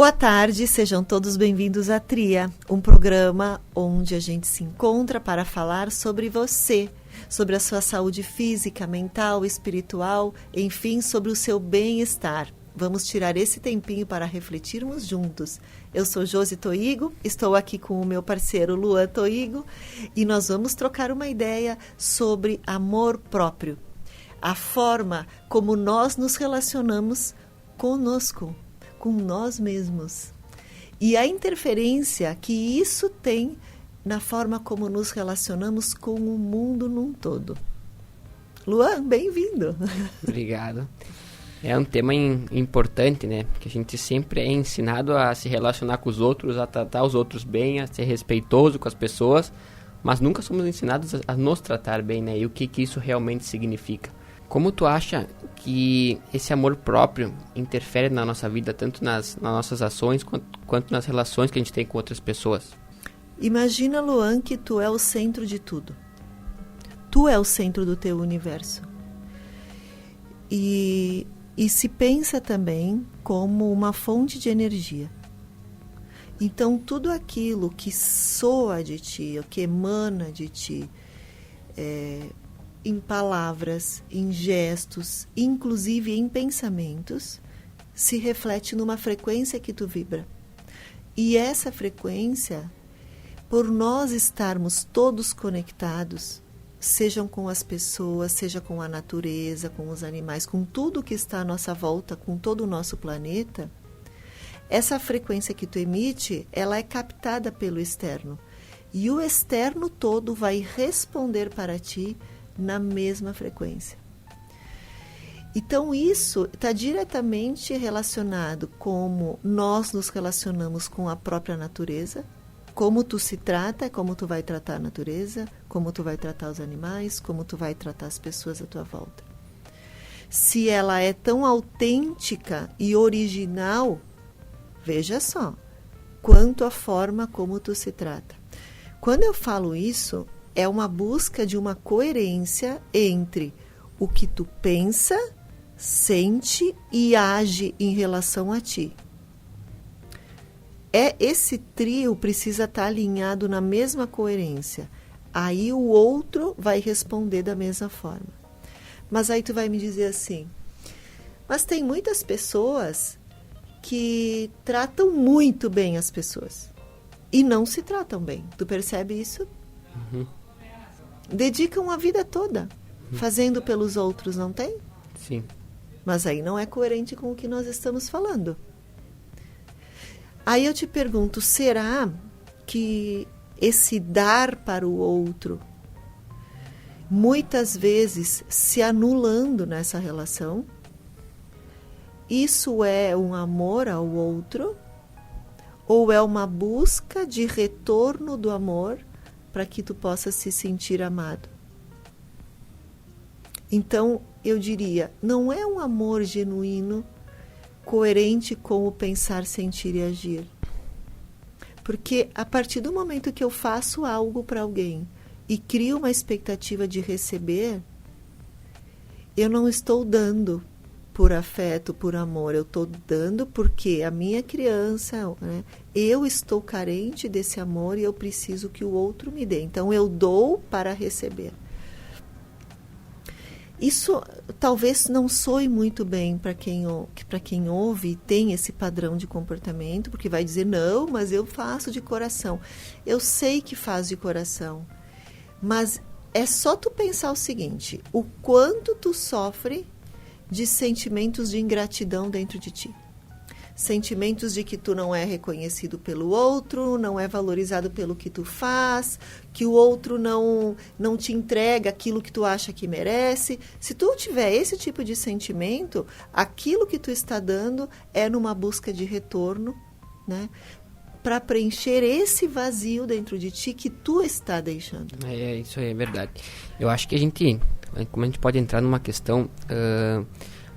Boa tarde, sejam todos bem-vindos à Tria, um programa onde a gente se encontra para falar sobre você, sobre a sua saúde física, mental, espiritual, enfim, sobre o seu bem-estar. Vamos tirar esse tempinho para refletirmos juntos. Eu sou Josi Toigo, estou aqui com o meu parceiro Luan Toigo e nós vamos trocar uma ideia sobre amor próprio, a forma como nós nos relacionamos conosco, com nós mesmos, e a interferência que isso tem na forma como nos relacionamos com o mundo num todo. Luan, bem-vindo. Obrigado. É um tema importante, né? Que a gente sempre é ensinado a se relacionar com os outros, a tratar os outros bem, a ser respeitoso com as pessoas, mas nunca somos ensinados a nos tratar bem, né? E o que isso realmente significa. Como tu acha que esse amor próprio interfere na nossa vida, tanto nas nossas ações quanto nas relações que a gente tem com outras pessoas? Imagina, Luan, que tu é o centro de tudo. Tu é o centro do teu universo. E se pensa também como uma fonte de energia. Então, tudo aquilo que soa de ti, o que emana de ti, em palavras, em gestos, inclusive em pensamentos, se reflete numa frequência que tu vibra. E essa frequência, por nós estarmos todos conectados, sejam com as pessoas, seja com a natureza, com os animais, com tudo que está à nossa volta, com todo o nosso planeta, essa frequência que tu emite, ela é captada pelo externo. E o externo todo vai responder para ti na mesma frequência. Então isso está diretamente relacionado como nós nos relacionamos com a própria natureza, como tu se trata, como tu vai tratar a natureza, como tu vai tratar os animais, como tu vai tratar as pessoas à tua volta. Se ela é tão autêntica e original, veja só, quanto a forma como tu se trata. Quando eu falo isso, é uma busca de uma coerência entre o que tu pensa, sente e age em relação a ti. Esse trio precisa estar alinhado na mesma coerência. Aí o outro vai responder da mesma forma. Mas aí tu vai me dizer assim, mas tem muitas pessoas que tratam muito bem as pessoas e não se tratam bem. Tu percebe isso? Uhum. Dedicam a vida toda fazendo pelos outros, não tem? Sim. Mas aí não é coerente com o que nós estamos falando. Aí eu te pergunto, será que esse dar para o outro, muitas vezes se anulando nessa relação, isso é um amor ao outro? Ou é uma busca de retorno do amor para que tu possa se sentir amado? Então, eu diria, não é um amor genuíno, coerente com o pensar, sentir e agir. Porque a partir do momento que eu faço algo para alguém e crio uma expectativa de receber, eu não estou dando por afeto, por amor, eu estou dando porque a minha criança, né, eu estou carente desse amor e eu preciso que o outro me dê. Então, eu dou para receber. Isso talvez não soe muito bem para quem ouve e tem esse padrão de comportamento, porque vai dizer, não, mas eu faço de coração. Eu sei que faz de coração, mas é só tu pensar o seguinte, o quanto tu sofre de sentimentos de ingratidão dentro de ti. Sentimentos de que tu não é reconhecido pelo outro, não é valorizado pelo que tu faz, que o outro não te entrega aquilo que tu acha que merece. Se tu tiver esse tipo de sentimento, aquilo que tu está dando é numa busca de retorno, né? Para preencher esse vazio dentro de ti que tu está deixando. Isso é verdade. Eu acho que como a gente pode entrar numa questão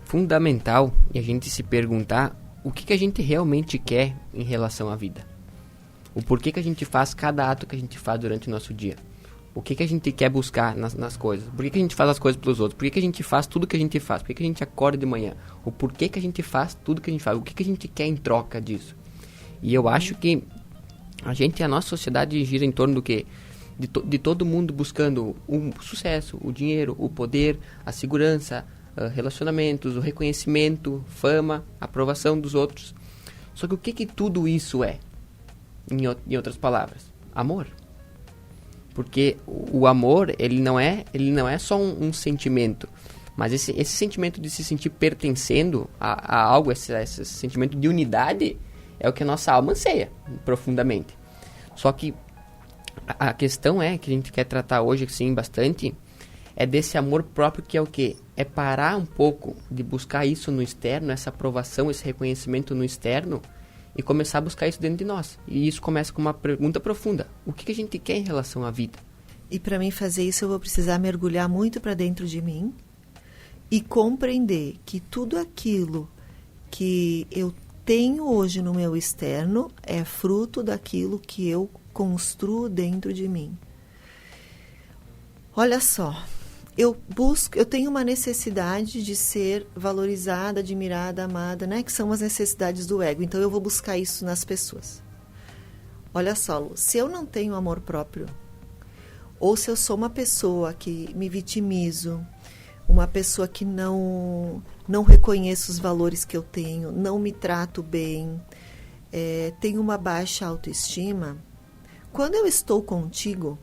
fundamental e a gente se perguntar o que a gente realmente quer em relação à vida. O porquê que a gente faz cada ato que a gente faz durante o nosso dia. O que a gente quer buscar nas coisas. Por que a gente faz as coisas pelos outros. Por que a gente faz tudo que a gente faz. Por que a gente acorda de manhã. O porquê que a gente faz tudo que a gente faz. O que a gente quer em troca disso. E eu acho que a nossa sociedade gira em torno do quê? De todo mundo buscando o sucesso, o dinheiro, o poder, a segurança, relacionamentos, o reconhecimento, fama, aprovação dos outros. Só que o que tudo isso é? Em outras palavras, amor. Porque o amor, ele não é só um sentimento, mas esse sentimento de se sentir pertencendo a algo, esse sentimento de unidade, é o que a nossa alma anseia profundamente. Só que a questão que a gente quer tratar hoje, sim, bastante, é desse amor próprio, que é o quê? É parar um pouco de buscar isso no externo, essa aprovação, esse reconhecimento no externo, e começar a buscar isso dentro de nós. E isso começa com uma pergunta profunda. O que a gente quer em relação à vida? E para mim fazer isso, eu vou precisar mergulhar muito para dentro de mim e compreender que tudo aquilo que eu tenho hoje no meu externo é fruto daquilo que eu construo dentro de mim. Olha só, eu tenho uma necessidade de ser valorizada, admirada, amada, né? Que são as necessidades do ego. Então eu vou buscar isso nas pessoas. Olha só, Lu, se eu não tenho amor próprio, ou se eu sou uma pessoa que me vitimizo, uma pessoa que não reconheço os valores que eu tenho, não me trato bem, tenho uma baixa autoestima, quando eu estou contigo,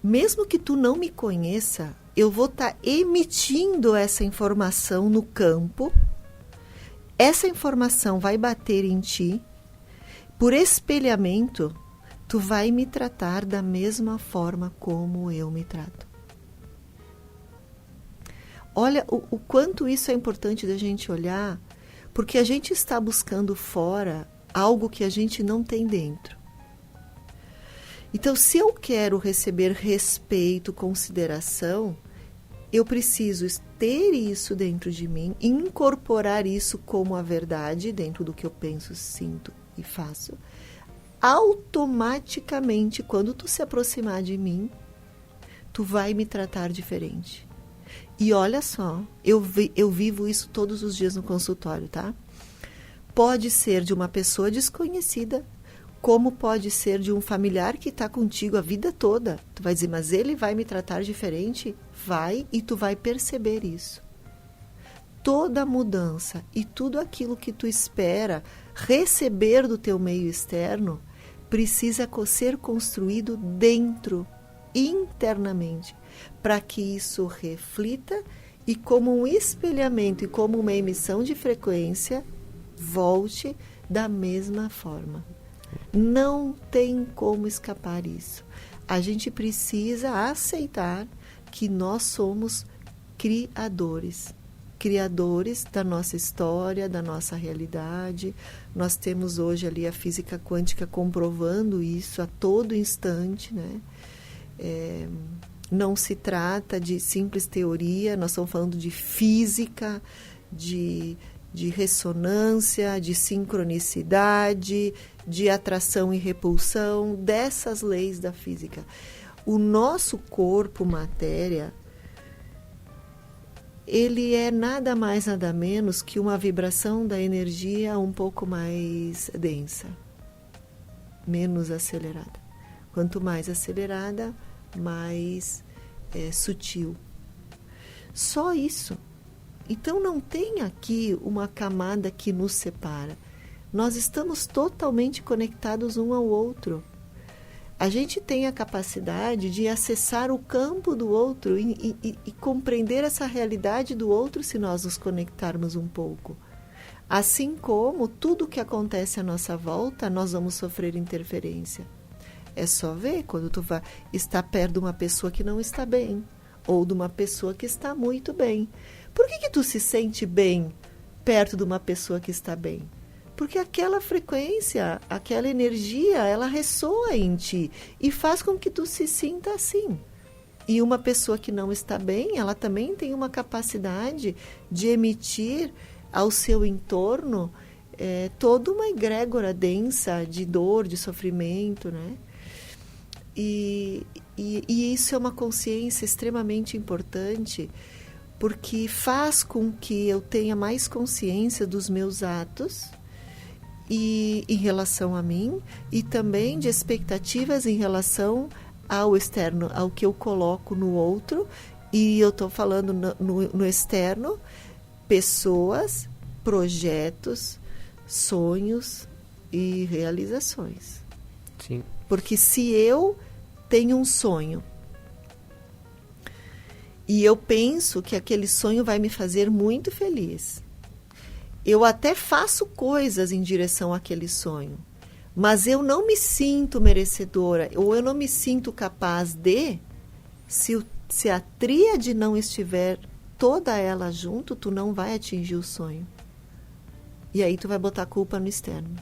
mesmo que tu não me conheça, eu vou estar emitindo essa informação no campo, essa informação vai bater em ti, por espelhamento, tu vai me tratar da mesma forma como eu me trato. Olha o quanto isso é importante da gente olhar, porque a gente está buscando fora algo que a gente não tem dentro. Então, se eu quero receber respeito, consideração, eu preciso ter isso dentro de mim, incorporar isso como a verdade dentro do que eu penso, sinto e faço. Automaticamente, quando tu se aproximar de mim, tu vai me tratar diferente. E olha só, eu vivo isso todos os dias no consultório, tá? Pode ser de uma pessoa desconhecida, como pode ser de um familiar que está contigo a vida toda. Tu vai dizer, mas ele vai me tratar diferente? Vai, e tu vai perceber isso. Toda mudança e tudo aquilo que tu espera receber do teu meio externo precisa ser construído dentro, internamente, para que isso reflita e, como um espelhamento e como uma emissão de frequência, volte da mesma forma. Não tem como escapar isso. A gente precisa aceitar que nós somos criadores da nossa história, da nossa realidade. Nós temos hoje ali a física quântica comprovando isso a todo instante, né? Não se trata de simples teoria, nós estamos falando de física, de ressonância, de sincronicidade, de atração e repulsão, dessas leis da física. O nosso corpo, matéria, ele é nada mais, nada menos que uma vibração da energia um pouco mais densa, menos acelerada. Quanto mais acelerada, mais sutil. Só isso. Então não tem aqui uma camada que nos separa. Nós estamos totalmente conectados um ao outro. A gente tem a capacidade de acessar o campo do outro e compreender essa realidade do outro se nós nos conectarmos um pouco. Assim como tudo que acontece à nossa volta, nós vamos sofrer interferência. É só ver quando tu vai estar perto de uma pessoa que não está bem, ou de uma pessoa que está muito bem. Por que tu se sente bem perto de uma pessoa que está bem? Porque aquela frequência, aquela energia, ela ressoa em ti e faz com que tu se sinta assim. E uma pessoa que não está bem, ela também tem uma capacidade de emitir ao seu entorno toda uma egrégora densa de dor, de sofrimento, né? E isso é uma consciência extremamente importante, porque faz com que eu tenha mais consciência dos meus atos e em relação a mim, e também de expectativas em relação ao externo, ao que eu coloco no outro. E eu estou falando no externo, pessoas, projetos, sonhos e realizações. Sim. Porque se eu tenho um sonho e eu penso que aquele sonho vai me fazer muito feliz, eu até faço coisas em direção àquele sonho, mas eu não me sinto merecedora, ou eu não me sinto capaz de, se a tríade não estiver toda ela junto, tu não vai atingir o sonho. E aí tu vai botar a culpa no externo.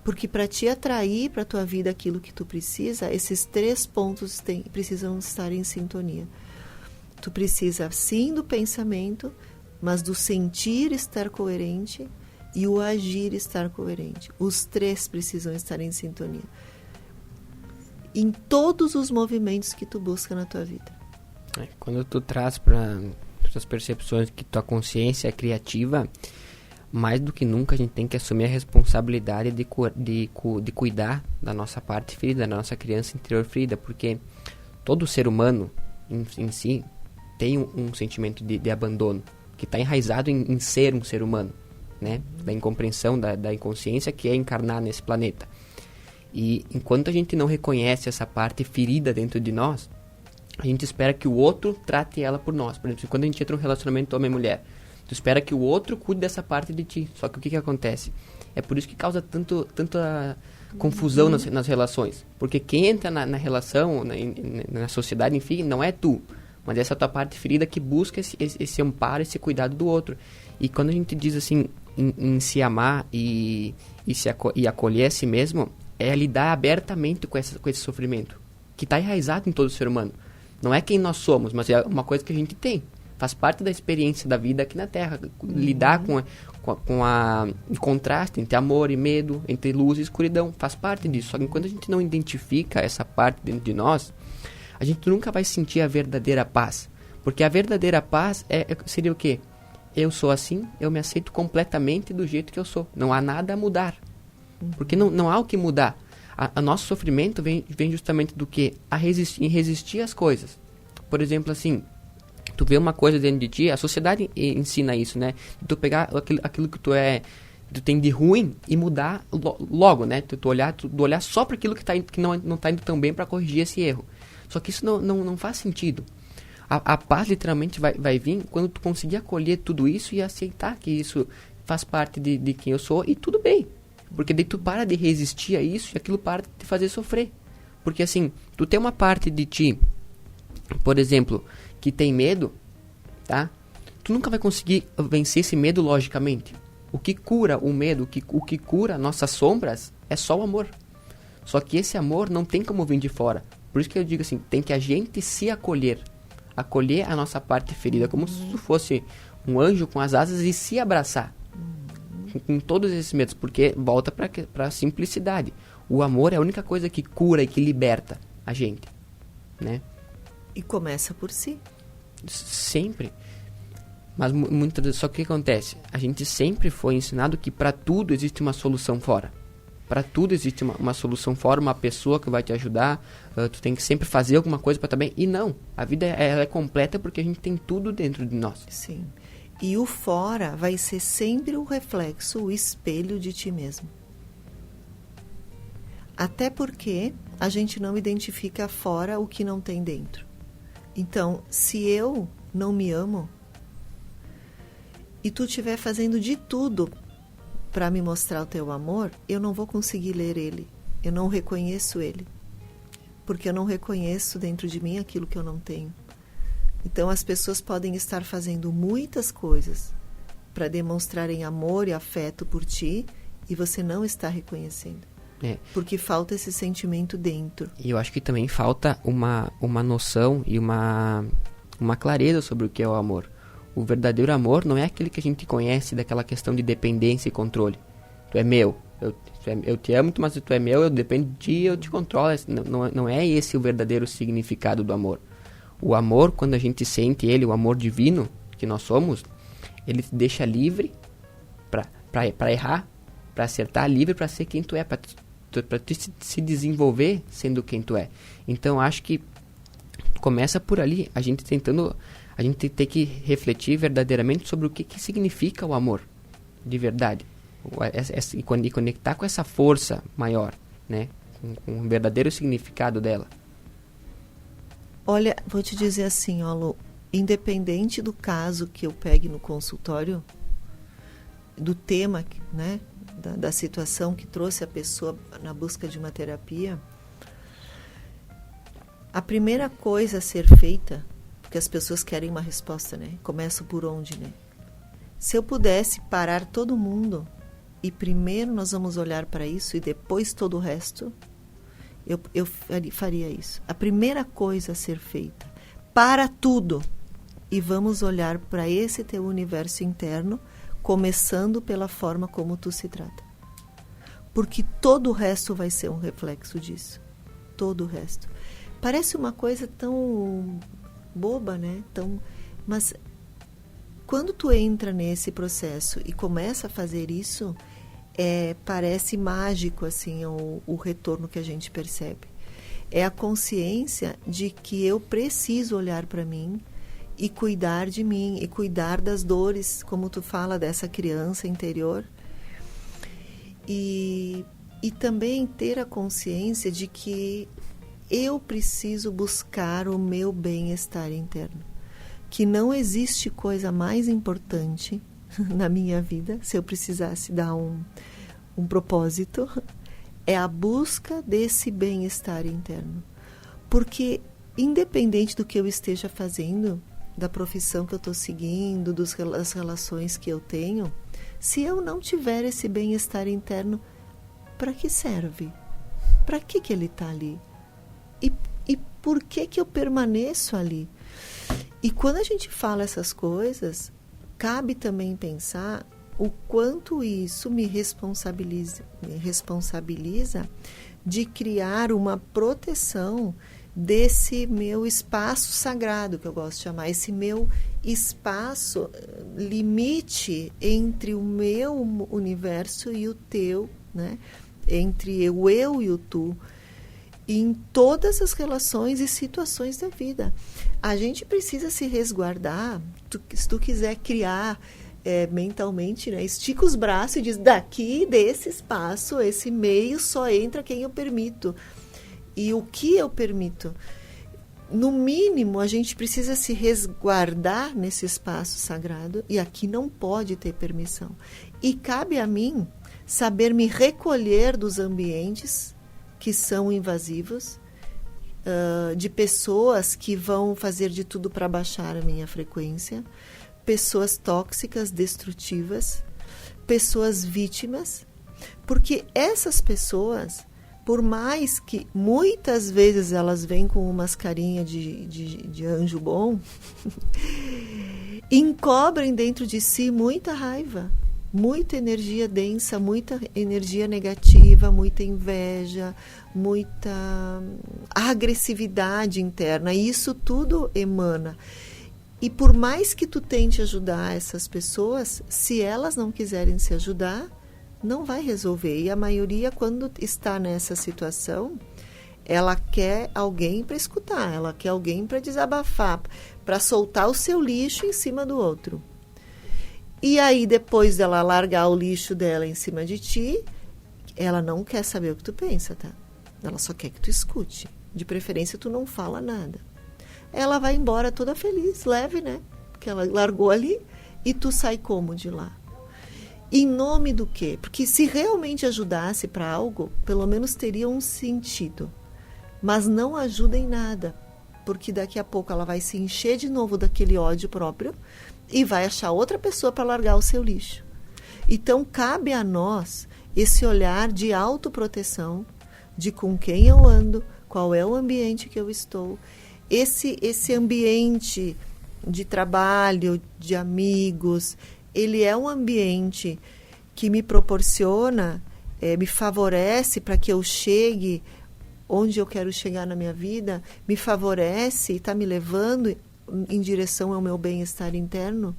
Porque para te atrair para a tua vida aquilo que tu precisa, esses 3 pontos precisam estar em sintonia. Tu precisa sim do pensamento, mas do sentir estar coerente e o agir estar coerente. Os 3 precisam estar em sintonia. Em todos os movimentos que tu busca na tua vida. Quando tu traz para as percepções que tua consciência é criativa, mais do que nunca a gente tem que assumir a responsabilidade de cuidar da nossa parte ferida, da nossa criança interior ferida, porque todo ser humano em si tem um sentimento de abandono, que está enraizado em ser um ser humano, né? Da incompreensão, da inconsciência que é encarnar nesse planeta. E enquanto a gente não reconhece essa parte ferida dentro de nós, a gente espera que o outro trate ela por nós. Por exemplo, quando a gente entra num relacionamento homem e mulher, tu espera que o outro cuide dessa parte de ti. Só que o que acontece? É por isso que causa tanta confusão nas relações. Porque quem entra na relação, na sociedade, enfim, não é tu. Mas essa tua parte ferida que busca esse amparo, esse cuidado do outro. E quando a gente diz assim, em se amar e acolher a si mesmo, é lidar abertamente com esse sofrimento, que está enraizado em todo ser humano. Não é quem nós somos, mas é uma coisa que a gente tem. Faz parte da experiência da vida aqui na Terra. Lidar com o contraste entre amor e medo, entre luz e escuridão. Faz parte disso. Só que enquanto a gente não identifica essa parte dentro de nós, a gente nunca vai sentir a verdadeira paz. Porque a verdadeira paz seria o quê? Eu sou assim, eu me aceito completamente do jeito que eu sou. Não há nada a mudar. Porque não há o que mudar. A nosso sofrimento vem justamente do que? Em resistir às coisas. Por exemplo, assim, tu vê uma coisa dentro de ti, a sociedade ensina isso, né? Tu pegar aquilo que tu tem de ruim e mudar logo, né? Tu olhar só para aquilo que não tá indo tão bem para corrigir esse erro. Só que isso não faz sentido. A paz literalmente vai vir quando tu conseguir acolher tudo isso e aceitar que isso faz parte de quem eu sou e tudo bem. Porque daí tu para de resistir a isso e aquilo para de te fazer sofrer. Porque assim, tu tem uma parte de ti, por exemplo, que tem medo, tá? Tu nunca vai conseguir vencer esse medo logicamente. O que cura o medo, o que cura nossas sombras é só o amor. Só que esse amor não tem como vir de fora. Por isso que eu digo assim, tem que a gente se acolher. Acolher a nossa parte ferida, como se tu fosse um anjo com as asas e se abraçar. Com todos esses medos, porque volta para a simplicidade. O amor é a única coisa que cura e que liberta a gente, né? E começa por si. Sempre. Mas só que o que acontece? A gente sempre foi ensinado que para tudo existe uma solução fora. Para tudo existe uma solução fora, uma pessoa que vai te ajudar. Tu tem que sempre fazer alguma coisa para estar bem. E não, a vida ela é completa porque a gente tem tudo dentro de nós. Sim. E o fora vai ser sempre o reflexo, o espelho de ti mesmo. Até porque a gente não identifica fora o que não tem dentro. Então, se eu não me amo e tu estiver fazendo de tudo para me mostrar o teu amor, eu não vou conseguir ler ele. Eu não reconheço ele. Porque eu não reconheço dentro de mim aquilo que eu não tenho. Então, as pessoas podem estar fazendo muitas coisas para demonstrarem amor e afeto por ti e você não está reconhecendo. Porque falta esse sentimento dentro. E eu acho que também falta uma noção e uma clareza sobre o que é o amor. O verdadeiro amor não é aquele que a gente conhece daquela questão de dependência e controle. Tu é meu, eu te amo, mas tu é meu, eu dependo de ti, eu te controlo. Não é esse o verdadeiro significado do amor. O amor, quando a gente sente ele, o amor divino que nós somos, ele te deixa livre para errar, para acertar, livre para ser quem tu é, para se desenvolver sendo quem tu é. Então, acho que começa por ali, a gente tem que refletir verdadeiramente sobre o que significa o amor, de verdade. E conectar com essa força maior, né? Com o verdadeiro significado dela. Olha, vou te dizer assim, Lu, independente do caso que eu pegue no consultório, do tema, né, da situação que trouxe a pessoa na busca de uma terapia, a primeira coisa a ser feita, porque as pessoas querem uma resposta, né? Começo por onde, né? Se eu pudesse parar todo mundo e primeiro nós vamos olhar para isso e depois todo o resto, eu faria isso. A primeira coisa a ser feita, para tudo, e vamos olhar para esse teu universo interno, começando pela forma como tu se trata. Porque todo o resto vai ser um reflexo disso. Todo o resto. Parece uma coisa tão boba, né? Mas quando tu entra nesse processo e começa a fazer isso, parece mágico assim o retorno que a gente percebe. É a consciência de que eu preciso olhar para mim e cuidar de mim e cuidar das dores, como tu fala, dessa criança interior. E também ter a consciência de que eu preciso buscar o meu bem-estar interno. Que não existe coisa mais importante na minha vida, se eu precisasse dar um propósito, é a busca desse bem-estar interno. Porque, independente do que eu esteja fazendo, da profissão que eu estou seguindo, das relações que eu tenho, se eu não tiver esse bem-estar interno, para que serve? Para que ele está ali? E por que eu permaneço ali? E quando a gente fala essas coisas, cabe também pensar o quanto isso me responsabiliza de criar uma proteção desse meu espaço sagrado, que eu gosto de chamar, esse meu espaço, limite entre o meu universo e o teu, né? Entre o eu e o tu, em todas as relações e situações da vida. A gente precisa se resguardar. Se tu quiser criar mentalmente, né, estica os braços e diz, daqui desse espaço, esse meio, só entra quem eu permito. E o que eu permito? No mínimo, a gente precisa se resguardar nesse espaço sagrado, e aqui não pode ter permissão. E cabe a mim saber me recolher dos ambientes que são invasivos, de pessoas que vão fazer de tudo para baixar a minha frequência, pessoas tóxicas, destrutivas, pessoas vítimas, porque essas pessoas, por mais que muitas vezes elas vêm com umas carinhas de anjo bom, encobrem dentro de si muita raiva, muita energia densa, muita energia negativa, muita inveja, muita agressividade interna. E isso tudo emana. E por mais que tu tente ajudar essas pessoas, se elas não quiserem se ajudar, não vai resolver. E a maioria, quando está nessa situação, ela quer alguém para escutar, ela quer alguém para desabafar, para soltar o seu lixo em cima do outro. E aí, depois dela largar o lixo dela em cima de ti, ela não quer saber o que tu pensa, tá? Ela só quer que tu escute. De preferência, tu não fala nada. Ela vai embora toda feliz, leve, né? Porque ela largou ali e tu sai como de lá? Em nome do quê? Porque se realmente ajudasse para algo, pelo menos teria um sentido. Mas não ajuda em nada. Porque daqui a pouco ela vai se encher de novo daquele ódio próprio e vai achar outra pessoa para largar o seu lixo. Então, cabe a nós esse olhar de autoproteção, de com quem eu ando, qual é o ambiente que eu estou. Esse ambiente de trabalho, de amigos, ele é um ambiente que me proporciona, me favorece para que eu chegue onde eu quero chegar na minha vida, me favorece e está me levando em direção ao meu bem-estar interno,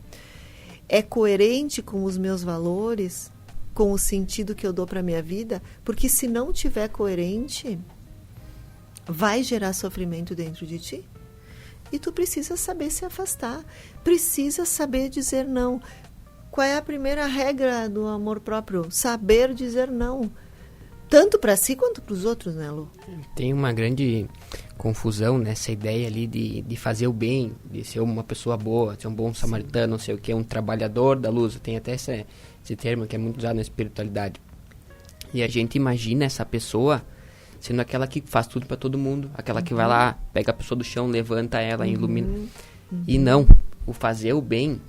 é coerente com os meus valores, com o sentido que eu dou para minha vida, porque se não tiver coerente, vai gerar sofrimento dentro de ti. E tu precisa saber se afastar, precisa saber dizer não. Qual é a primeira regra do amor próprio? Saber dizer não. Tanto para si quanto para os outros, né, Lu? Tem uma grande confusão nessa ideia ali de fazer o bem, de ser uma pessoa boa, ser um bom samaritano, não sei o que, um trabalhador da luz. Tem até esse termo que é muito usado na espiritualidade. E a gente imagina essa pessoa sendo aquela que faz tudo para todo mundo, aquela que vai lá, pega a pessoa do chão, levanta ela, ilumina. E não, o fazer o bem,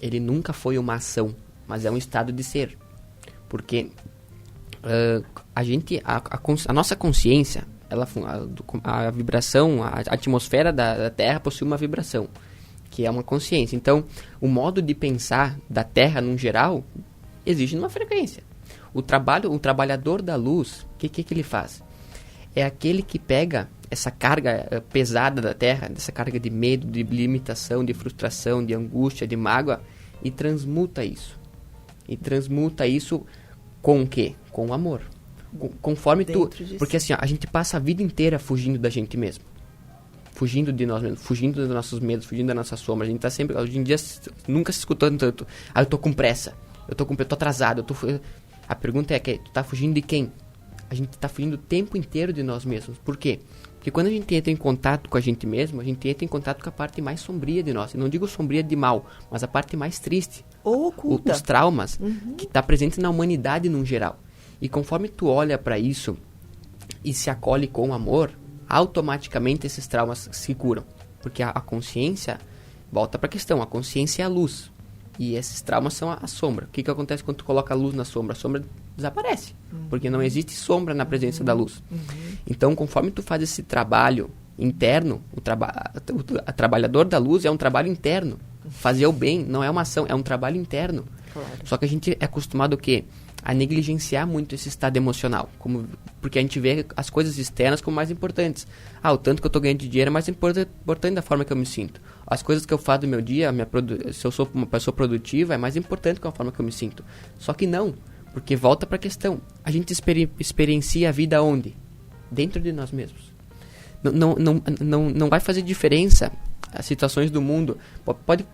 ele nunca foi uma ação, mas é um estado de ser. Porque a nossa consciência, a vibração, a atmosfera da Terra possui uma vibração, que é uma consciência. Então, o modo de pensar da Terra, num geral, exige uma frequência. O trabalhador da luz, o que ele faz? É aquele que pega essa carga pesada da Terra, essa carga de medo, de limitação, de frustração, de angústia, de mágoa, e transmuta isso. E transmuta isso com o quê? Com o amor. Conforme tu... Porque assim, a gente passa a vida inteira fugindo da gente mesmo. Fugindo de nós mesmos, fugindo dos nossos medos, fugindo da nossa sombra. A gente tá sempre... Hoje em dia, nunca se escutando tanto. Eu tô com pressa. Eu tô atrasado. A pergunta é, tu tá fugindo de quem? A gente tá fugindo o tempo inteiro de nós mesmos. Por quê? Porque quando a gente entra em contato com a gente mesmo, a gente entra em contato com a parte mais sombria de nós. Eu não digo sombria de mal, mas a parte mais triste. Ou oculta. Os traumas que tá presente na humanidade num geral. E conforme tu olha para isso e se acolhe com amor, automaticamente esses traumas se curam. Porque a consciência, volta para a questão, a consciência é a luz. E esses traumas são a sombra. O que acontece quando tu coloca a luz na sombra? A sombra desaparece, porque não existe sombra na presença da luz. Então, conforme tu faz esse trabalho interno, o trabalhador da luz é um trabalho interno. Fazer o bem não é uma ação, é um trabalho interno. Claro. Só que a gente é acostumado o quê? A negligenciar muito esse estado emocional, porque a gente vê as coisas externas como mais importantes. O tanto que eu estou ganhando de dinheiro é mais importante da forma que eu me sinto. As coisas que eu faço do meu dia, se eu sou uma pessoa produtiva, é mais importante que a forma que eu me sinto. Só que não, porque volta para a questão. A gente experiencia a vida onde? Dentro de nós mesmos. Não vai fazer diferença as situações do mundo. Pode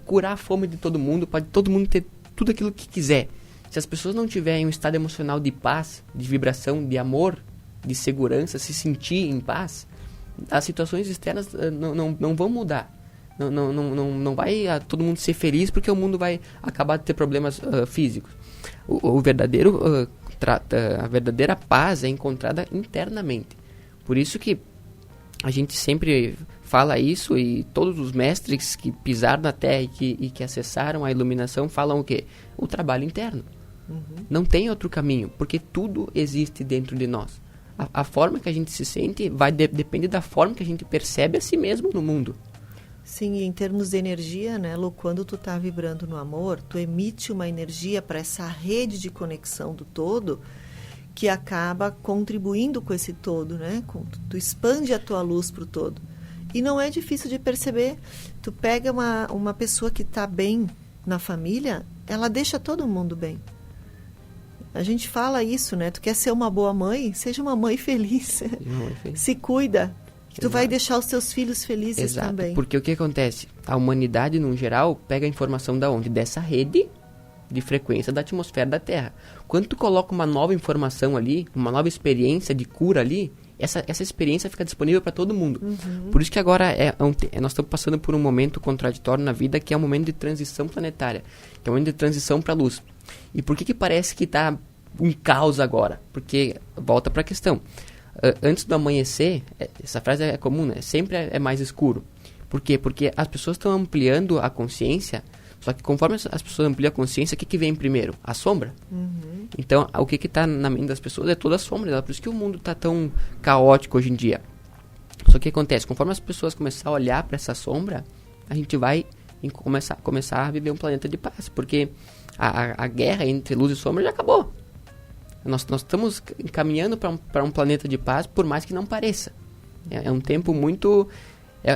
curar a fome de todo mundo, pode todo mundo ter tudo aquilo que quiser. Se as pessoas não tiverem um estado emocional de paz, de vibração, de amor, de segurança, se sentir em paz, as situações externas não vão mudar. Não vai todo mundo ser feliz porque o mundo vai acabar de ter problemas físicos. A verdadeira paz é encontrada internamente. Por isso que a gente sempre fala isso, e todos os mestres que pisaram na Terra e que acessaram a iluminação falam o quê? O trabalho interno. Não tem outro caminho, porque tudo existe dentro de nós. A forma que a gente se sente depende da forma que a gente percebe a si mesmo no mundo. Sim, e em termos de energia, né, Lu, quando tu tá vibrando no amor, tu emite uma energia para essa rede de conexão do todo, que acaba contribuindo com esse todo, né? Tu expande a tua luz para o todo. E não é difícil de perceber. Tu pega uma pessoa que está bem na família, ela deixa todo mundo bem. A gente fala isso, né? Tu quer ser uma boa mãe? Seja uma mãe feliz. Se cuida. Que tu vai deixar os teus filhos felizes também. Porque o que acontece? A humanidade, no geral, pega a informação da onde? Dessa rede de frequência da atmosfera da Terra. Quando tu coloca uma nova informação ali, uma nova experiência de cura ali, essa experiência fica disponível para todo mundo. Por isso que agora nós estamos passando por um momento contraditório na vida, que é um momento de transição planetária, que é um momento de transição para a luz. E por que parece que está um caos agora? Porque, volta para a questão, antes do amanhecer, essa frase é comum, né? Sempre é mais escuro. Por quê? Porque as pessoas estão ampliando a consciência, só que conforme as pessoas ampliam a consciência, o que vem primeiro? A sombra. Então, o que está na mente das pessoas é toda a sombra. Por isso que o mundo está tão caótico hoje em dia. Só que o que acontece? Conforme as pessoas começarem a olhar para essa sombra, a gente vai começar a viver um planeta de paz. Porque a guerra entre luz e sombra já acabou. Nós estamos caminhando para um planeta de paz, por mais que não pareça. É um tempo muito...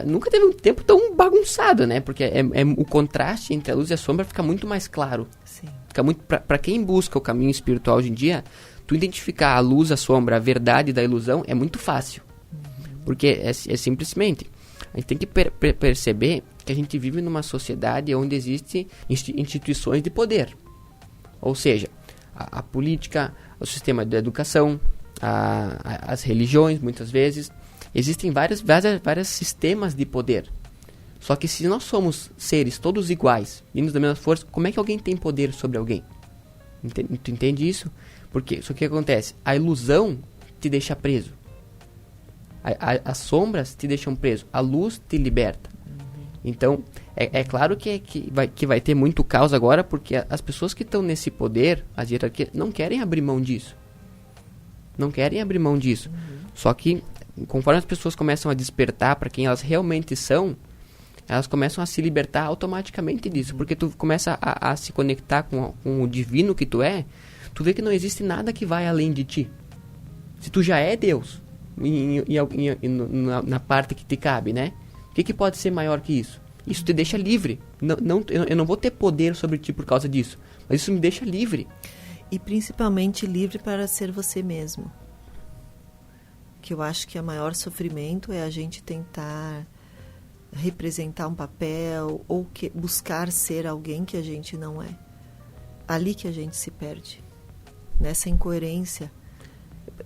nunca teve um tempo tão bagunçado, né? Porque o contraste entre a luz e a sombra fica muito mais claro. Sim. Fica muito para quem busca o caminho espiritual hoje em dia, tu identificar a luz, a sombra, a verdade da ilusão é muito fácil. Porque é simplesmente, a gente tem que perceber que a gente vive numa sociedade onde existem instituições de poder. Ou seja, a política, o sistema de educação, as religiões, muitas vezes. Existem vários sistemas de poder. Só que se nós somos seres todos iguais, vindos da mesma força, como é que alguém tem poder sobre alguém? Tu entende isso? Porque isso que acontece? A ilusão te deixa preso. As sombras te deixam preso. A luz te liberta. Então, é claro que vai ter muito caos agora, porque as pessoas que estão nesse poder, as hierarquias, não querem abrir mão disso. Não querem abrir mão disso. Só que, conforme as pessoas começam a despertar para quem elas realmente são, elas começam a se libertar automaticamente disso. Porque tu começa a se conectar com o divino que tu é, tu vê que não existe nada que vai além de ti. Se tu já é Deus, na parte que te cabe, né? O que pode ser maior que isso? Isso te deixa livre. Eu não vou ter poder sobre ti por causa disso, mas isso me deixa livre. E principalmente livre para ser você mesmo. Que eu acho que o maior sofrimento é a gente tentar representar um papel ou buscar ser alguém que a gente não é. Ali que a gente se perde. Nessa incoerência,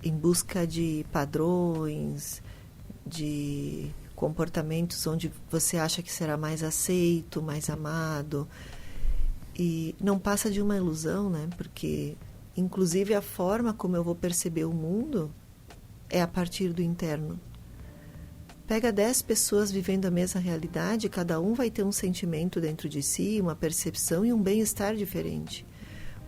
em busca de padrões, de comportamentos onde você acha que será mais aceito, mais amado. E não passa de uma ilusão, né? Porque, inclusive, a forma como eu vou perceber o mundo é a partir do interno. Pega 10 pessoas vivendo a mesma realidade, cada um vai ter um sentimento dentro de si, uma percepção e um bem-estar diferente.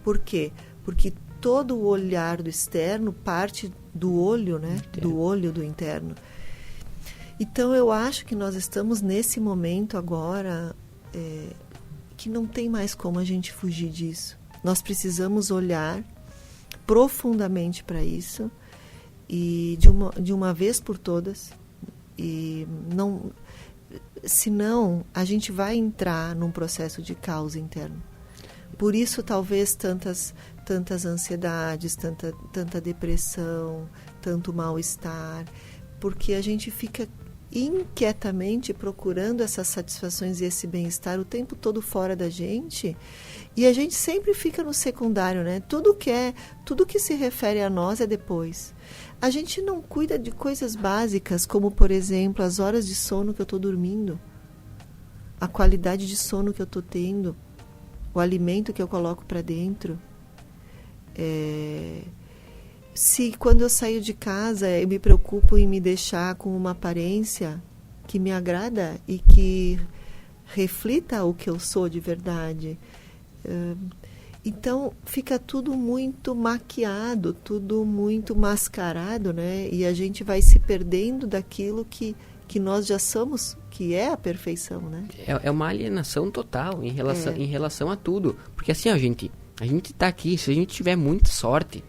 Por quê? Porque todo o olhar do externo parte do olho, né? Do olho do interno. Então, eu acho que nós estamos nesse momento agora que não tem mais como a gente fugir disso. Nós precisamos olhar profundamente para isso e de uma vez por todas. E senão, a gente vai entrar num processo de caos interno. Por isso, talvez, tantas ansiedades, tanta depressão, tanto mal-estar, porque a gente fica inquietamente procurando essas satisfações e esse bem-estar o tempo todo fora da gente, e a gente sempre fica no secundário, né? Tudo que se refere a nós é depois. A gente não cuida de coisas básicas, como, por exemplo, as horas de sono que eu estou dormindo, a qualidade de sono que eu estou tendo, o alimento que eu coloco para dentro. Se quando eu saio de casa eu me preocupo em me deixar com uma aparência que me agrada e que reflita o que eu sou de verdade. Então fica tudo muito maquiado, tudo muito mascarado, né? E a gente vai se perdendo daquilo que nós já somos, que é a perfeição, né? É uma alienação total em relação a tudo. Porque assim, a gente tá aqui, se a gente tiver muita sorte,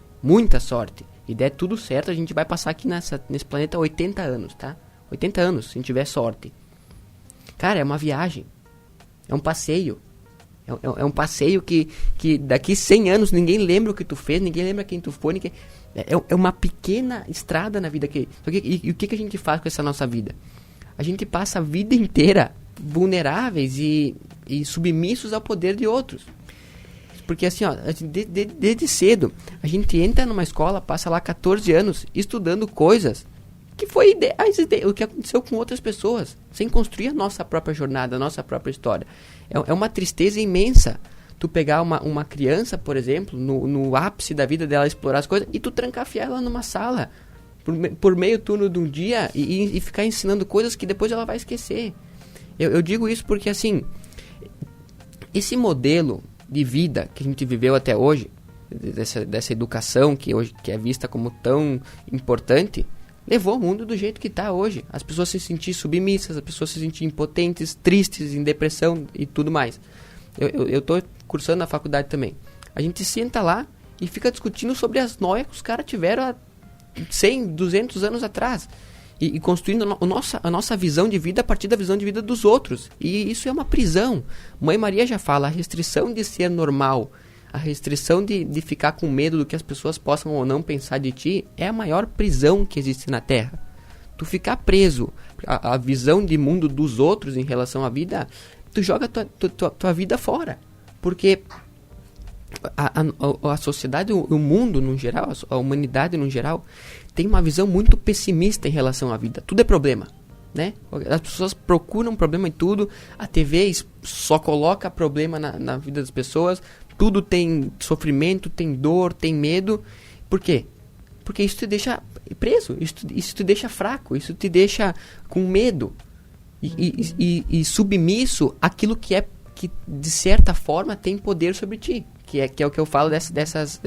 e der tudo certo, a gente vai passar aqui nesse planeta 80 anos, tá? 80 anos, se a gente tiver sorte. Cara, é uma viagem. É um passeio. É um passeio que daqui 100 anos ninguém lembra o que tu fez, ninguém lembra quem tu foi. É uma pequena estrada na vida. E o que a gente faz com essa nossa vida? A gente passa a vida inteira vulneráveis e submissos ao poder de outros. Porque assim, ó, desde cedo, a gente entra numa escola, passa lá 14 anos estudando coisas que foi o que aconteceu com outras pessoas, sem construir a nossa própria jornada, a nossa própria história. É uma tristeza imensa tu pegar uma criança, por exemplo, no ápice da vida dela, explorar as coisas, e tu trancafiar ela numa sala por meio turno de um dia e ficar ensinando coisas que depois ela vai esquecer. Eu digo isso porque, assim, esse modelo de vida que a gente viveu até hoje, dessa educação que hoje que é vista como tão importante, levou o mundo do jeito que está hoje. As pessoas se sentiam submissas, as pessoas se sentiam impotentes, tristes, em depressão e tudo mais. Eu estou cursando na faculdade também. A gente senta lá e fica discutindo sobre as noias que os caras tiveram há 100, 200 anos atrás. E construindo a nossa visão de vida a partir da visão de vida dos outros. E isso é uma prisão. Mãe Maria já fala, a restrição de ser normal, A restrição de ficar com medo do que as pessoas possam ou não pensar de ti é a maior prisão que existe na Terra. Tu ficar preso à visão de mundo dos outros em relação à vida, tu joga tua vida fora. Porque a sociedade, o mundo no geral, a humanidade no geral, tem uma visão muito pessimista em relação à vida. Tudo é problema, né? As pessoas procuram problema em tudo. A TV só coloca problema na vida das pessoas. Tudo tem sofrimento, tem dor, tem medo. Por quê? Porque isso te deixa preso, isso te deixa fraco, isso te deixa com medo e submisso àquilo que de certa forma tem poder sobre ti, que é o que eu falo dessas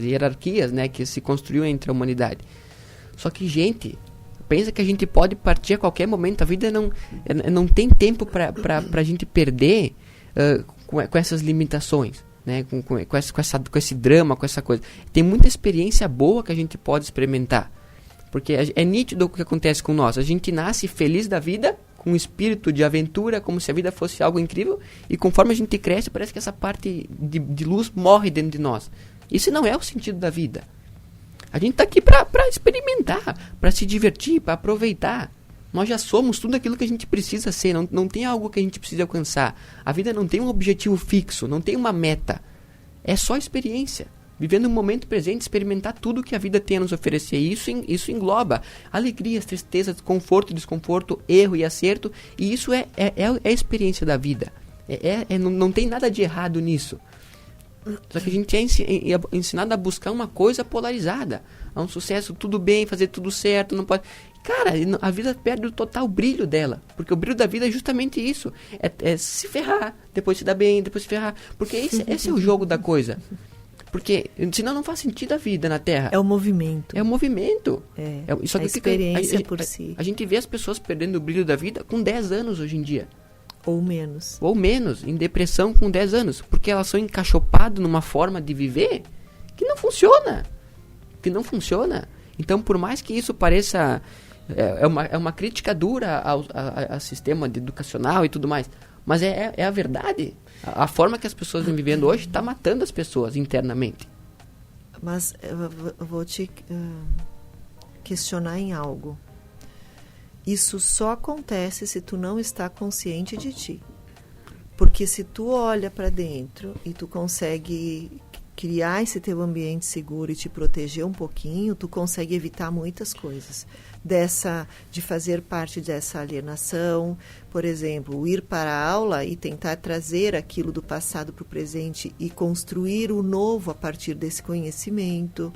hierarquias, né, que se construiu entre a humanidade. Só que, gente, pensa que a gente pode partir a qualquer momento. A vida não tem tempo para a gente perder com essas limitações, né? Com esse drama, com essa coisa. Tem muita experiência boa que a gente pode experimentar. Porque é nítido o que acontece com nós. A gente nasce feliz da vida, com um espírito de aventura, como se a vida fosse algo incrível. E conforme a gente cresce, parece que essa parte de luz morre dentro de nós. Isso não é o sentido da vida. A gente está aqui para experimentar, para se divertir, para aproveitar. Nós já somos tudo aquilo que a gente precisa ser. Não tem algo que a gente precisa alcançar. A vida não tem um objetivo fixo, não tem uma meta. É só experiência. Vivendo o momento presente, experimentar tudo que a vida tem a nos oferecer. Isso engloba alegrias, tristezas, conforto, desconforto, erro e acerto. E isso é a experiência da vida. Não tem nada de errado nisso. Só que a gente é ensinado a buscar uma coisa polarizada. A um sucesso, tudo bem, fazer tudo certo, não pode... Cara, a vida perde o total brilho dela. Porque o brilho da vida é justamente isso. É se ferrar, depois se dar bem, depois se ferrar. Porque esse é o jogo da coisa. Porque senão não faz sentido a vida na Terra. É o movimento. É o movimento. Só que a experiência por si. A gente vê as pessoas perdendo o brilho da vida com 10 anos hoje em dia. Ou menos. Ou menos, em depressão com 10 anos. Porque elas são encaixopadas numa forma de viver que não funciona. Então, por mais que isso pareça... É uma crítica dura ao sistema educacional e tudo mais. Mas é a verdade. A forma que as pessoas vêm vivendo hoje está matando as pessoas internamente. Mas eu vou te questionar em algo. Isso só acontece se tu não está consciente de ti. Porque se tu olha para dentro e tu consegue criar esse teu ambiente seguro e te proteger um pouquinho, tu consegue evitar muitas coisas. De fazer parte dessa alienação, por exemplo, ir para a aula e tentar trazer aquilo do passado para o presente e construir o novo a partir desse conhecimento.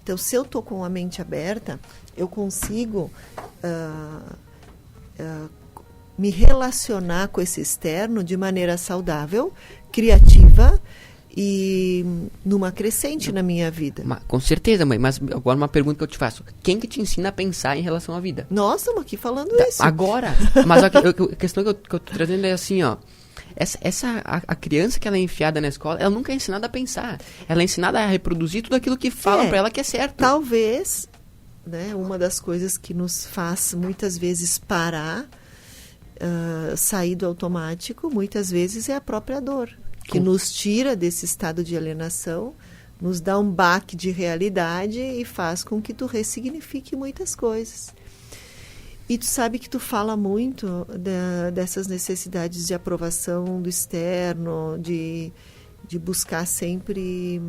Então, se eu estou com a mente aberta, eu consigo me relacionar com esse externo de maneira saudável, criativa e numa crescente na minha vida. Com certeza, mãe, mas agora uma pergunta que eu te faço. Quem que te ensina a pensar em relação à vida? Nós estamos aqui falando isso. Agora, mas a questão que eu tô trazendo é assim, ó. A criança que ela é enfiada na escola, ela nunca é ensinada a pensar. Ela é ensinada a reproduzir tudo aquilo que falam para ela que é certo. Talvez, né, uma das coisas que nos faz muitas vezes parar, sair do automático, muitas vezes é a própria dor. Que nos tira desse estado de alienação, nos dá um baque de realidade e faz com que tu ressignifique muitas coisas. E tu sabe que tu fala muito dessas necessidades de aprovação do externo, de buscar sempre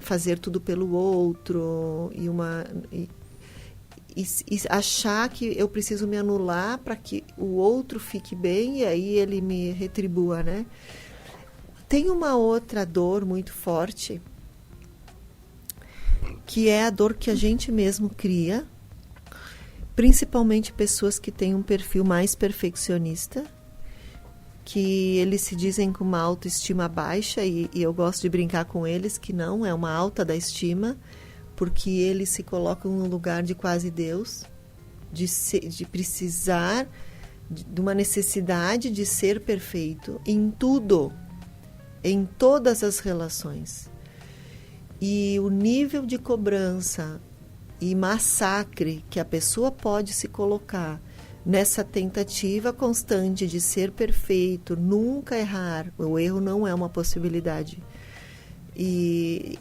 fazer tudo pelo outro e achar que eu preciso me anular para que o outro fique bem e aí ele me retribua, né? Tem uma outra dor muito forte, que é a dor que a gente mesmo cria, principalmente pessoas que têm um perfil mais perfeccionista, que eles se dizem com uma autoestima baixa, e eu gosto de brincar com eles que não, é uma alta da estima, porque eles se colocam no lugar de quase Deus, de precisar, de uma necessidade de ser perfeito em tudo, em todas as relações. E o nível de cobrança e massacre que a pessoa pode se colocar nessa tentativa constante de ser perfeito, nunca errar, o erro não é uma possibilidade, E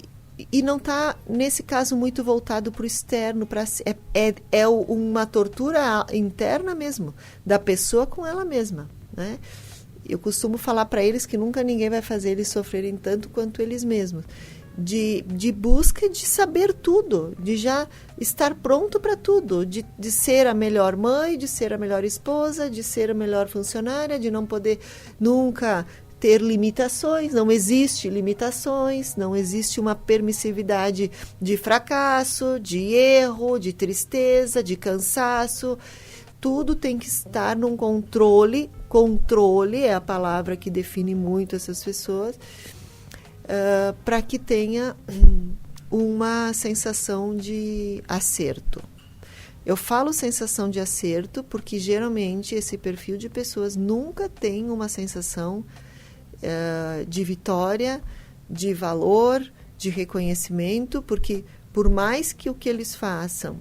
não está, nesse caso, muito voltado para o externo. Uma tortura interna mesmo, da pessoa com ela mesma, né? Eu costumo falar para eles que nunca ninguém vai fazer eles sofrerem tanto quanto eles mesmos. De busca de saber tudo, de já estar pronto para tudo, de ser a melhor mãe, de ser a melhor esposa, de ser a melhor funcionária, de não poder nunca ter limitações. Não existe limitações, não existe uma permissividade de fracasso, de erro, de tristeza, de cansaço. Tudo tem que estar num controle. Controle é a palavra que define muito essas pessoas, para que tenha uma sensação de acerto. Eu falo sensação de acerto porque geralmente esse perfil de pessoas nunca tem uma sensação de vitória, de valor, de reconhecimento, porque por mais que o que eles façam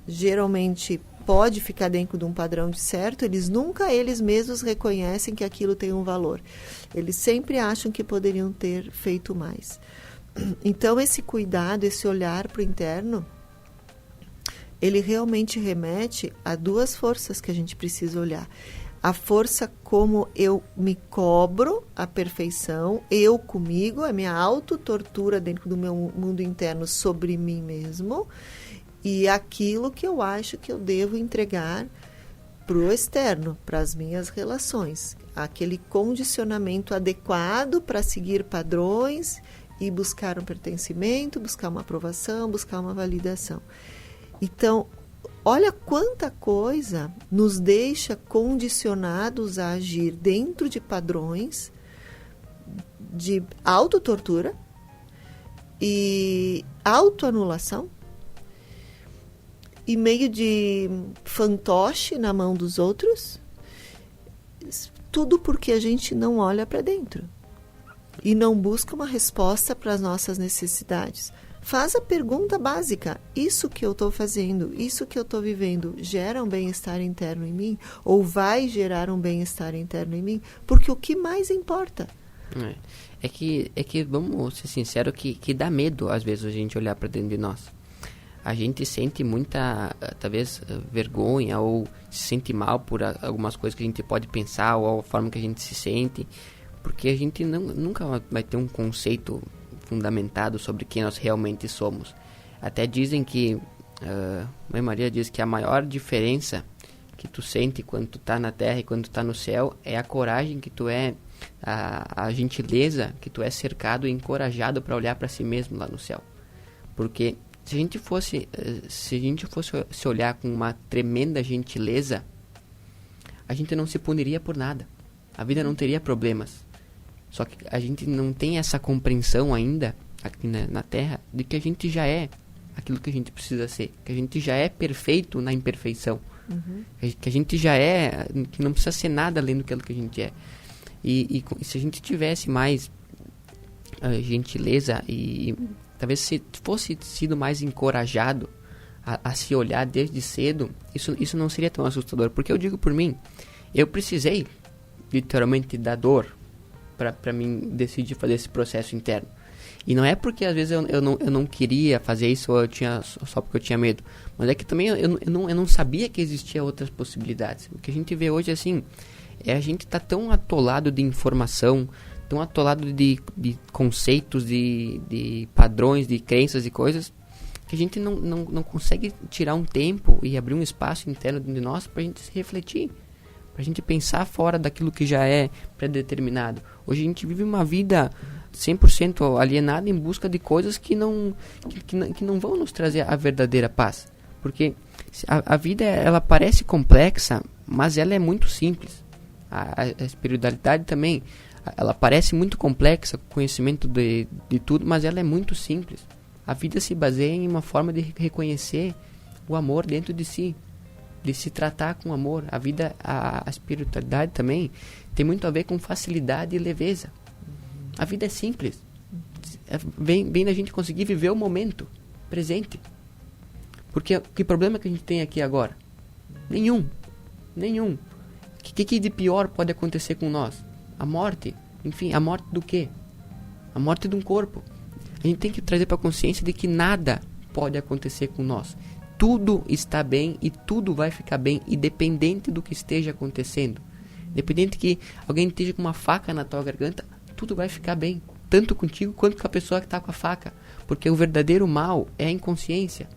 geralmente pode ficar dentro de um padrão de certo, eles mesmos reconhecem que aquilo tem um valor. Eles sempre acham que poderiam ter feito mais. Então, esse cuidado, esse olhar para o interno, ele realmente remete a duas forças que a gente precisa olhar. A força como eu me cobro a perfeição, eu comigo, a minha autotortura dentro do meu mundo interno sobre mim mesmo, e aquilo que eu acho que eu devo entregar para o externo, para as minhas relações. Aquele condicionamento adequado para seguir padrões e buscar um pertencimento, buscar uma aprovação, buscar uma validação. Então, olha quanta coisa nos deixa condicionados a agir dentro de padrões de autotortura e autoanulação, e meio de fantoche na mão dos outros, tudo porque a gente não olha para dentro e não busca uma resposta para as nossas necessidades. Faz a pergunta básica: isso que eu estou fazendo, isso que eu estou vivendo, gera um bem-estar interno em mim? Ou vai gerar um bem-estar interno em mim? Porque o que mais importa? É que vamos ser sinceros, que dá medo, às vezes, a gente olhar para dentro de nós. A gente sente muita, talvez, vergonha ou se sente mal por algumas coisas que a gente pode pensar ou a forma que a gente se sente, porque a gente nunca vai ter um conceito fundamentado sobre quem nós realmente somos. Até dizem que, Mãe Maria diz que a maior diferença que tu sente quando tu tá na terra e quando tu tá no céu é a coragem que tu é, a gentileza que tu é cercado e encorajado para olhar para si mesmo lá no céu. Porque se a gente fosse se olhar com uma tremenda gentileza, a gente não se puniria por nada. A vida não teria problemas. Só que a gente não tem essa compreensão ainda, aqui na Terra, de que a gente já é aquilo que a gente precisa ser. Que a gente já é perfeito na imperfeição. Uhum. Que a gente já é, que não precisa ser nada além do que a gente é. E se a gente tivesse mais gentileza e talvez se fosse sido mais encorajado a se olhar desde cedo, isso não seria tão assustador. Porque eu digo por mim, eu precisei literalmente da dor para mim decidir fazer esse processo interno. E não é porque às vezes eu não queria fazer isso ou só porque eu tinha medo, mas é que também eu não sabia que existia outras possibilidades. O que a gente vê hoje assim, a gente tá tão atolado de informação, tão atolado de conceitos, de padrões, de crenças e coisas, que a gente não consegue tirar um tempo e abrir um espaço interno de nós para a gente se refletir, para a gente pensar fora daquilo que já é predeterminado. Hoje a gente vive uma vida 100% alienada em busca de coisas que não vão nos trazer a verdadeira paz. Porque a vida, ela parece complexa, mas ela é muito simples. A espiritualidade também, ela parece muito complexa, com conhecimento de tudo, mas ela é muito simples. A vida se baseia em uma forma de reconhecer o amor dentro de si, de se tratar com amor. A vida, a espiritualidade também tem muito a ver com facilidade e leveza. A vida é simples. Vem da gente conseguir viver o momento presente. Porque que problema que a gente tem aqui agora? Nenhum. O que de pior pode acontecer com nós? A morte. Enfim, a morte do quê? A morte de um corpo. A gente tem que trazer para a consciência de que nada pode acontecer com nós. Tudo está bem e tudo vai ficar bem, independente do que esteja acontecendo. Independente que alguém esteja com uma faca na tua garganta, tudo vai ficar bem. Tanto contigo quanto com a pessoa que está com a faca. Porque o verdadeiro mal é a inconsciência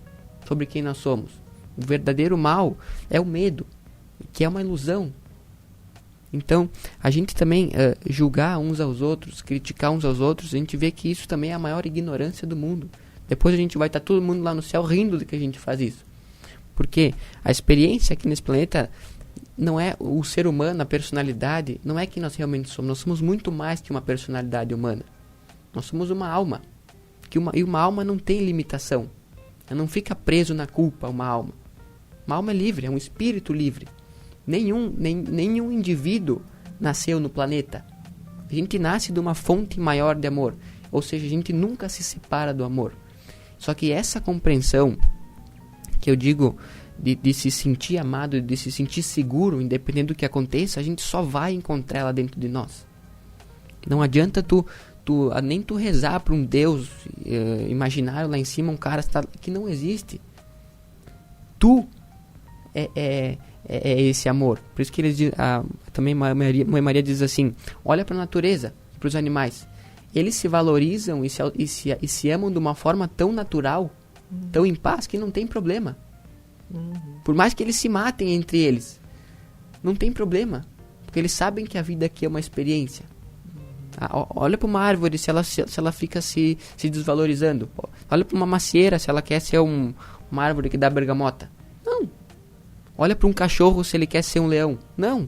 sobre quem nós somos. O verdadeiro mal é o medo, que é uma ilusão. Então, a gente também julgar uns aos outros, criticar uns aos outros, a gente vê que isso também é a maior ignorância do mundo. Depois a gente vai estar todo mundo lá no céu rindo de que a gente faz isso. Porque a experiência aqui nesse planeta não é o ser humano, a personalidade, não é quem nós realmente somos. Nós somos muito mais que uma personalidade humana. Nós somos uma alma. E uma alma não tem limitação. Ela não fica preso na culpa, uma alma. Uma alma é livre, é um espírito livre. Nenhum indivíduo nasceu no planeta. A gente nasce de uma fonte maior de amor. Ou seja, a gente nunca se separa do amor. Só que essa compreensão, que eu digo, de se sentir amado, de se sentir seguro, independente do que aconteça, a gente só vai encontrar ela dentro de nós. Não adianta nem tu rezar para um Deus imaginário lá em cima, um cara que não existe. Tu é esse amor. Por isso que eles também Mãe Maria diz assim: olha para a natureza, para os animais. Eles se valorizam e se amam de uma forma tão natural, tão em paz, que não tem problema. Por mais que eles se matem entre eles, não tem problema. Porque eles sabem que a vida aqui é uma experiência. Olha para uma árvore se ela fica se desvalorizando. Olha para uma macieira se ela quer ser uma árvore que dá bergamota. Não. Olha para um cachorro se ele quer ser um leão. Não.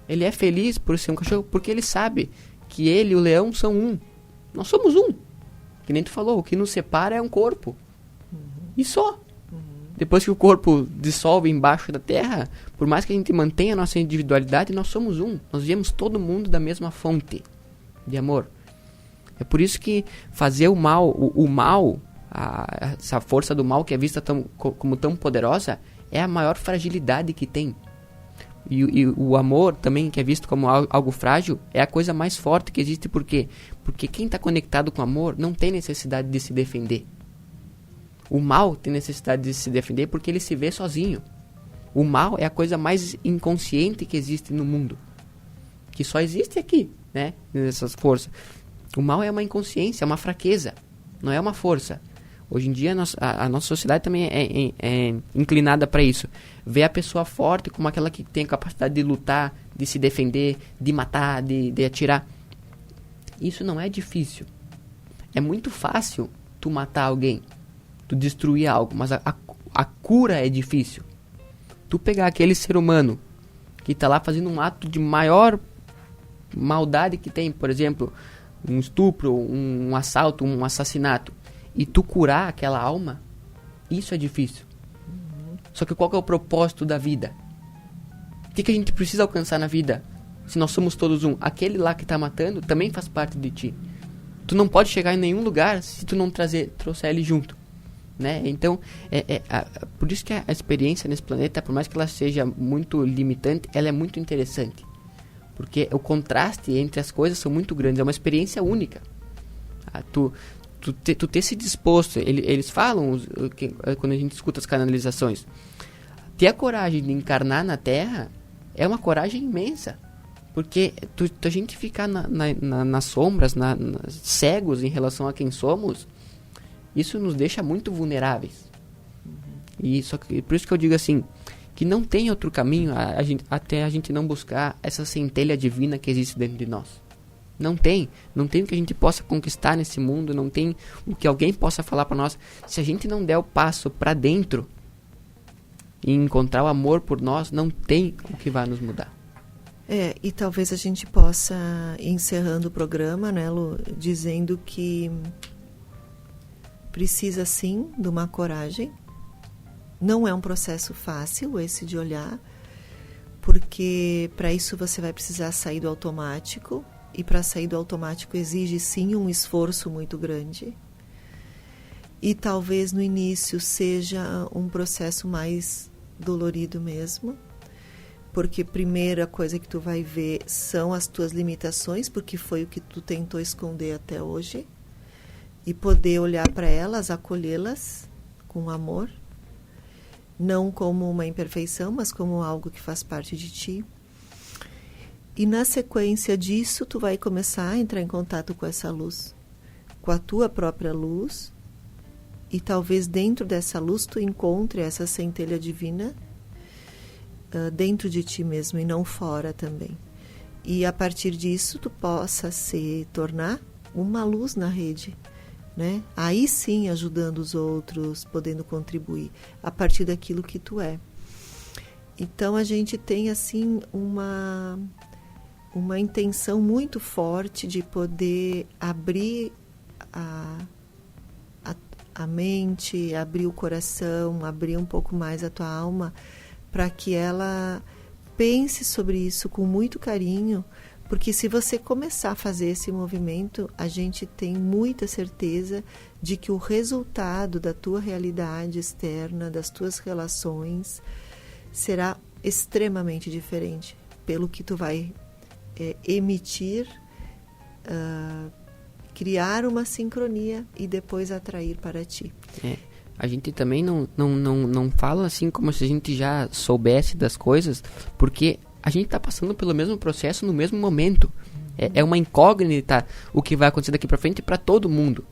Ele é feliz por ser um cachorro porque ele sabe que ele e o leão são um. Nós somos um. Que nem tu falou, o que nos separa é um corpo. E só. Depois que o corpo dissolve embaixo da terra, por mais que a gente mantenha a nossa individualidade, nós somos um. Nós viemos todo mundo da mesma fonte de amor. É por isso que fazer o mal, essa força do mal que é vista como tão poderosa, é a maior fragilidade que tem. E o amor também, que é visto como algo frágil, é a coisa mais forte que existe. Por quê? Porque quem está conectado com o amor não tem necessidade de se defender. O mal tem necessidade de se defender porque ele se vê sozinho. O mal é a coisa mais inconsciente que existe no mundo. Que só existe aqui, né? Nessas forças. O mal é uma inconsciência, é uma fraqueza. Não é uma força. Hoje em dia a nossa sociedade também é inclinada para isso. Vê a pessoa forte como aquela que tem a capacidade de lutar, de se defender, de matar, de atirar. Isso não é difícil. É muito fácil tu matar alguém, tu destruir algo, mas a cura é difícil. Tu pegar aquele ser humano que está lá fazendo um ato de maior maldade que tem, por exemplo, um estupro, um assalto, um assassinato, e tu curar aquela alma, isso é difícil. Só que qual que é o propósito da vida? O que a gente precisa alcançar na vida? Se nós somos todos um, aquele lá que está matando também faz parte de ti. Tu não pode chegar em nenhum lugar se tu não trouxer ele junto, né? Então, por isso que a experiência nesse planeta, por mais que ela seja muito limitante, ela é muito interessante. Porque o contraste entre as coisas são muito grandes, é uma experiência única. Tu ter se disposto, eles falam, quando a gente escuta as canalizações, ter a coragem de encarnar na Terra é uma coragem imensa. Porque a gente ficar nas sombras, cegos em relação a quem somos, isso nos deixa muito vulneráveis. E por isso que eu digo assim, que não tem outro caminho até a gente não buscar essa centelha divina que existe dentro de nós. Não tem o que a gente possa conquistar nesse mundo, não tem o que alguém possa falar para nós. Se a gente não der o passo para dentro e encontrar o amor por nós, não tem o que vai nos mudar. E talvez a gente possa, encerrando o programa, né, Lu, dizendo que precisa sim de uma coragem. Não é um processo fácil esse de olhar, porque para isso você vai precisar sair do automático. E para sair do automático exige sim um esforço muito grande. E talvez no início seja um processo mais dolorido mesmo. Porque a primeira coisa que tu vai ver são as tuas limitações, porque foi o que tu tentou esconder até hoje. e poder olhar para elas, acolhê-las com amor, não como uma imperfeição, mas como algo que faz parte de ti. E na sequência disso, tu vai começar a entrar em contato com essa luz, com a tua própria luz, e talvez dentro dessa luz tu encontre essa centelha divina dentro de ti mesmo e não fora também. E a partir disso tu possa se tornar uma luz na rede, né? Aí sim ajudando os outros, podendo contribuir a partir daquilo que tu é. Então a gente tem assim uma intenção muito forte de poder abrir a mente, abrir o coração, abrir um pouco mais a tua alma, para que ela pense sobre isso com muito carinho, porque se você começar a fazer esse movimento, a gente tem muita certeza de que o resultado da tua realidade externa, das tuas relações, será extremamente diferente pelo que tu vai emitir, criar uma sincronia e depois atrair para ti. A gente também não fala assim como se a gente já soubesse das coisas, porque a gente está passando pelo mesmo processo no mesmo momento. É uma incógnita o que vai acontecer daqui para frente para todo mundo.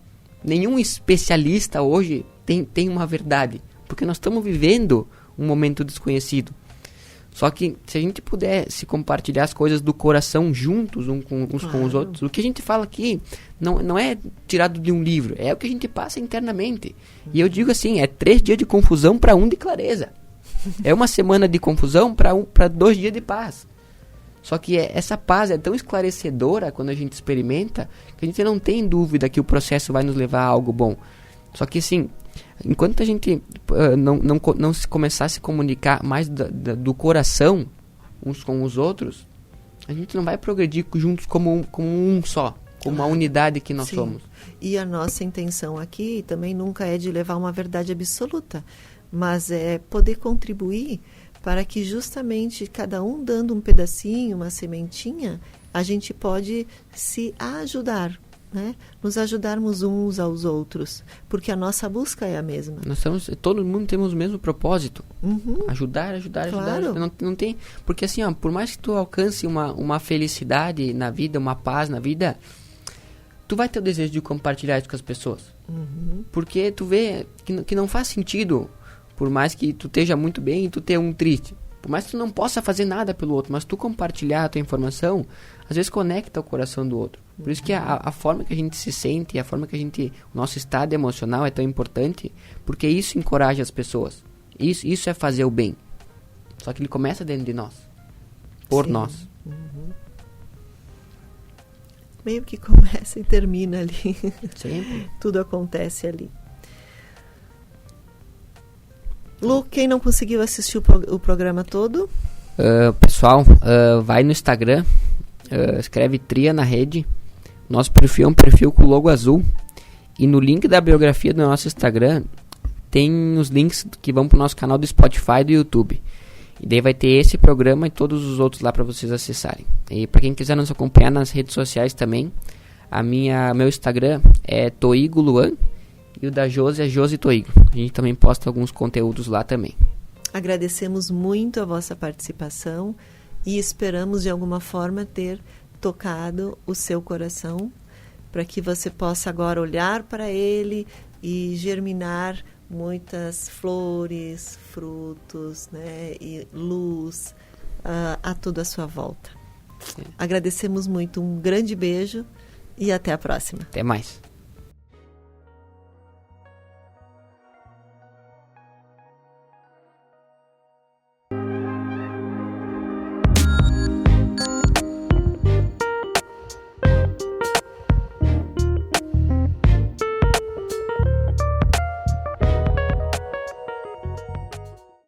Nenhum especialista hoje tem uma verdade, porque nós estamos vivendo um momento desconhecido. Só que se a gente pudesse compartilhar as coisas do coração juntos uns com os outros, o que a gente fala aqui não é tirado de um livro, é o que a gente passa internamente. E eu digo assim, é 3 dias de confusão para 1 de clareza. É uma semana de confusão para 2 dias de paz. Só que essa paz é tão esclarecedora quando a gente experimenta, que a gente não tem dúvida que o processo vai nos levar a algo bom. Só que assim, enquanto a gente não se começar a se comunicar mais do coração uns com os outros, a gente não vai progredir juntos como um só, como uma unidade que nós somos. E a nossa intenção aqui também nunca é de levar uma verdade absoluta, mas é poder contribuir para que justamente cada um dando um pedacinho, uma sementinha, a gente pode se ajudar, né? Nos ajudarmos uns aos outros, porque a nossa busca é a mesma. Todo mundo temos o mesmo propósito. Ajudar, claro. ajudar. Não tem, porque assim, por mais que tu alcance uma felicidade na vida, uma paz na vida, tu vai ter o desejo de compartilhar isso com as pessoas. Porque tu vê que não faz sentido, por mais que tu esteja muito bem e tu tenha um triste. Por mais que tu não possa fazer nada pelo outro, mas tu compartilhar a tua informação, às vezes conecta o coração do outro. Por isso que a forma que a gente se sente, a forma que o nosso estado emocional é tão importante, porque isso encoraja as pessoas. Isso é fazer o bem. Só que ele começa dentro de nós. Por nós. Meio que começa e termina ali. Sempre. Tudo acontece ali. Lu, quem não conseguiu assistir o programa todo? Pessoal, vai no Instagram, escreve Tria na Rede. Nosso perfil é um perfil com o logo azul. E no link da biografia do nosso Instagram tem os links que vão pro nosso canal do Spotify e do YouTube. E daí vai ter esse programa e todos os outros lá para vocês acessarem. E para quem quiser nos acompanhar nas redes sociais também, meu Instagram é Toigo Luan e o da Josi é Josi Toigo. A gente também posta alguns conteúdos lá também. Agradecemos muito a vossa participação e esperamos de alguma forma ter tocado o seu coração para que você possa agora olhar para ele e germinar muitas flores, frutos, né, e luz a toda a sua volta. Agradecemos muito, um grande beijo e até a próxima. Até mais.